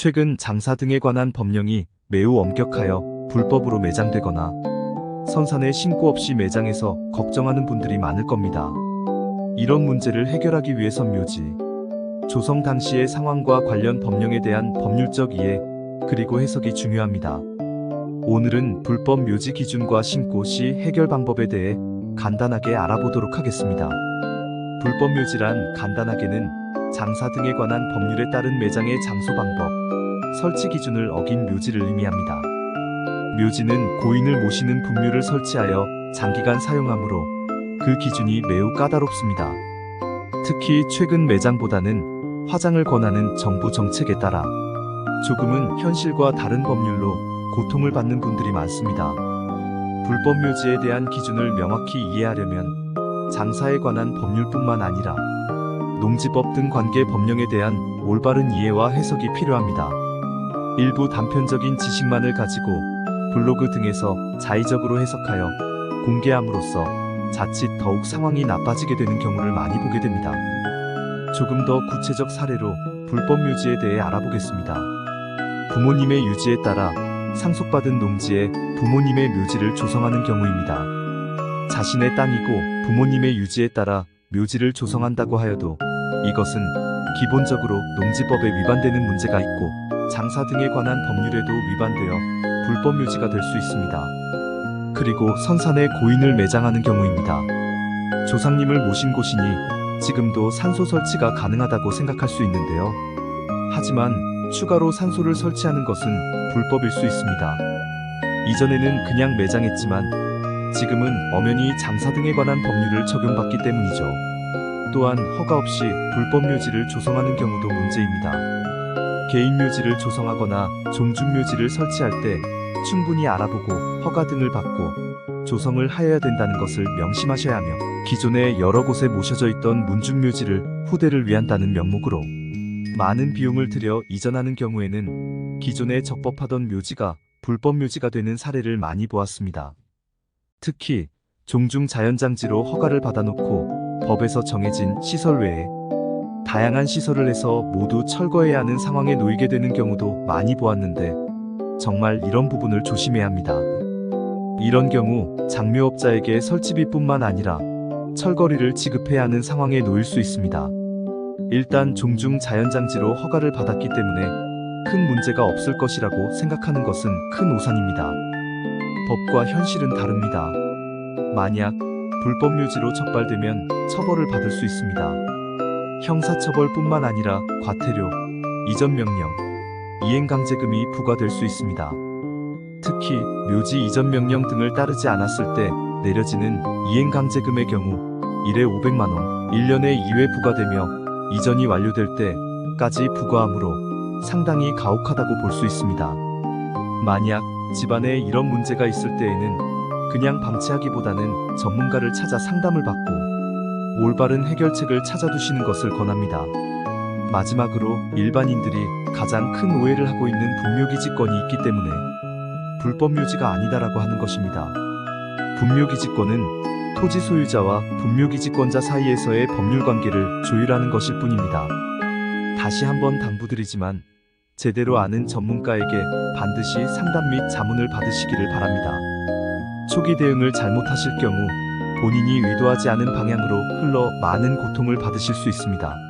최근 장사 등에 관한 법령이 매우 엄격하여 불법으로 매장되거나 선산에 신고 없이 매장해서 걱정하는 분들이 많을 겁니다. 이런 문제를 해결하기 위해선 묘지, 조성 당시의 상황과 관련 법령에 대한 법률적 이해, 그리고 해석이 중요합니다. 오늘은 불법 묘지 기준과 신고 시 해결 방법에 대해 간단하게 알아보도록 하겠습니다. 불법 묘지란 간단하게는 장사 등에 관한 법률에 따른 매장의 장소 방법, 설치 기준을 어긴 묘지를 의미합니다. 묘지는 고인을 모시는 분묘를 설치하여 장기간 사용하므로 그 기준이 매우 까다롭습니다. 특히 최근 매장보다는 화장을 권하는 정부 정책에 따라 조금은 현실과 다른 법률로 고통을 받는 분들이 많습니다. 불법 묘지에 대한 기준을 명확히 이해하려면 장사에 관한 법률뿐만 아니라 농지법 등 관계 법령에 대한 올바른 이해와 해석이 필요합니다. 일부 단편적인 지식만을 가지고 블로그 등에서 자의적으로 해석하여 공개함으로써 자칫 더욱 상황이 나빠지게 되는 경우를 많이 보게 됩니다. 조금 더 구체적 사례로 불법 묘지에 대해 알아보겠습니다. 부모님의 유지에 따라 상속받은 농지에 부모님의 묘지를 조성하는 경우입니다. 자신의 땅이고 부모님의 유지에 따라 묘지를 조성한다고 하여도 이것은 기본적으로 농지법에 위반되는 문제가 있고 장사 등에 관한 법률에도 위반되어 불법 묘지가 될 수 있습니다. 그리고 선산에 고인을 매장하는 경우입니다. 조상님을 모신 곳이니 지금도 산소 설치가 가능하다고 생각할 수 있는데요. 하지만 추가로 산소를 설치하는 것은 불법일 수 있습니다. 이전에는 그냥 매장했지만 지금은 엄연히 장사 등에 관한 법률을 적용받기 때문이죠. 또한 허가 없이 불법 묘지를 조성하는 경우도 문제입니다. 개인 묘지를 조성하거나 종중 묘지를 설치할 때 충분히 알아보고 허가 등을 받고 조성을 하여야 된다는 것을 명심하셔야 하며 기존에 여러 곳에 모셔져 있던 문중 묘지를 후대를 위한다는 명목으로 많은 비용을 들여 이전하는 경우에는 기존에 적법하던 묘지가 불법 묘지가 되는 사례를 많이 보았습니다. 특히 종중 자연장지로 허가를 받아놓고 법에서 정해진 시설 외에 다양한 시설을 해서 모두 철거해야 하는 상황에 놓이게 되는 경우도 많이 보았는데 정말 이런 부분을 조심해야 합니다. 이런 경우 장묘업자에게 설치비뿐만 아니라 철거리를 지급해야 하는 상황에 놓일 수 있습니다. 일단 종중 자연장지로 허가를 받았기 때문에 큰 문제가 없을 것이라고 생각하는 것은 큰 오산입니다. 법과 현실은 다릅니다. 만약 불법 묘지로 적발되면 처벌을 받을 수 있습니다. 형사처벌뿐만 아니라 과태료, 이전 명령, 이행강제금이 부과될 수 있습니다. 특히 묘지 이전 명령 등을 따르지 않았을 때 내려지는 이행강제금의 경우 1회 500만원, 1년에 2회 부과되며 이전이 완료될 때까지 부과하므로 상당히 가혹하다고 볼 수 있습니다. 만약 집안에 이런 문제가 있을 때에는 그냥 방치하기보다는 전문가를 찾아 상담을 받고 올바른 해결책을 찾아두시는 것을 권합니다. 마지막으로 일반인들이 가장 큰 오해를 하고 있는 분묘기지권이 있기 때문에 불법 묘지가 아니다라고 하는 것입니다. 분묘기지권은 토지 소유자와 분묘기지권자 사이에서의 법률 관계를 조율하는 것일 뿐입니다. 다시 한번 당부드리지만 제대로 아는 전문가에게 반드시 상담 및 자문을 받으시기를 바랍니다. 초기 대응을 잘못하실 경우 본인이 의도하지 않은 방향으로 흘러 많은 고통을 받으실 수 있습니다.